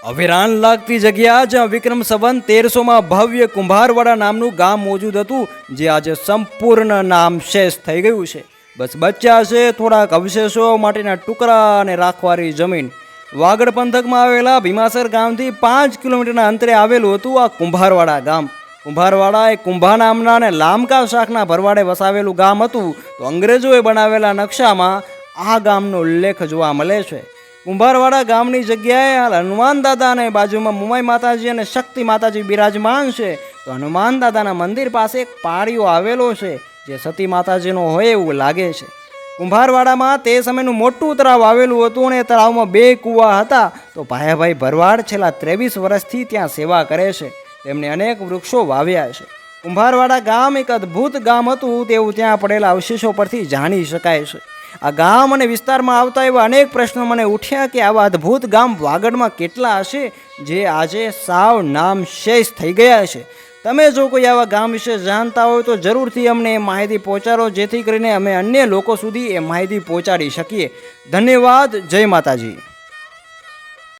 અવિરાન લાગતી જગ્યા જ્યાં વિક્રમ સંવત 1300માં ભવ્ય કુંભારવાડા નામનું ગામ મોજૂદ હતું, જે આજે સંપૂર્ણ નામ શેષ થઈ ગયું છે. બસ બચ્યા છે થોડાક અવશેષો, માટીના ટુકડા અને રાખવારી જમીન. વાગડ પંથકમાં આવેલા ભીમાસર ગામથી 5 કિલોમીટરના અંતરે આવેલું હતું આ કુંભારવાડા ગામ. કુંભારવાડા એ કુંભા નામના અને લામકા શાખના ભરવાડે વસાવેલું ગામ હતું. તો અંગ્રેજોએ બનાવેલા નકશામાં આ ગામનો ઉલ્લેખ જોવા મળે છે. કુંભારવાડા ગામની જગ્યાએ હાલ હનુમાન દાદા અને બાજુમાં મુમાઈ માતાજી અને શક્તિ માતાજી બિરાજમાન છે. તો હનુમાન દાદાના મંદિર પાસે એક પાળિયો આવેલો છે, જે સતી માતાજીનો હોય એવું લાગે છે. કુંભારવાડામાં તે સમયનું મોટું તળાવ આવેલું હતું અને તળાવમાં 2 કૂવા હતા. તો ભાયાભાઈ ભરવાડ છેલ્લા 23 વર્ષથી ત્યાં સેવા કરે છે. તેમણે અનેક વૃક્ષો વાવ્યા છે. કુંભારવાડા ગામ એક અદ્ભુત ગામ હતું તેવું ત્યાં પડેલા અવશેષો પરથી જાણી શકાય છે. આ ગામ અને વિસ્તારમાં આવતા એવા અનેક પ્રશ્નો મને ઉઠ્યા કે આવા અદ્ભુત ગામ વાગડમાં કેટલા હશે, જે આજે સાવ નામ શેષ થઈ ગયા છે. તમે જો કોઈ આવા ગામ વિશે જાણતા હોય તો જરૂરથી અમને એ માહિતી પહોંચાડો, જેથી કરીને અમે અન્ય લોકો સુધી એ માહિતી પહોંચાડી શકીએ. ધન્યવાદ. જય માતાજી.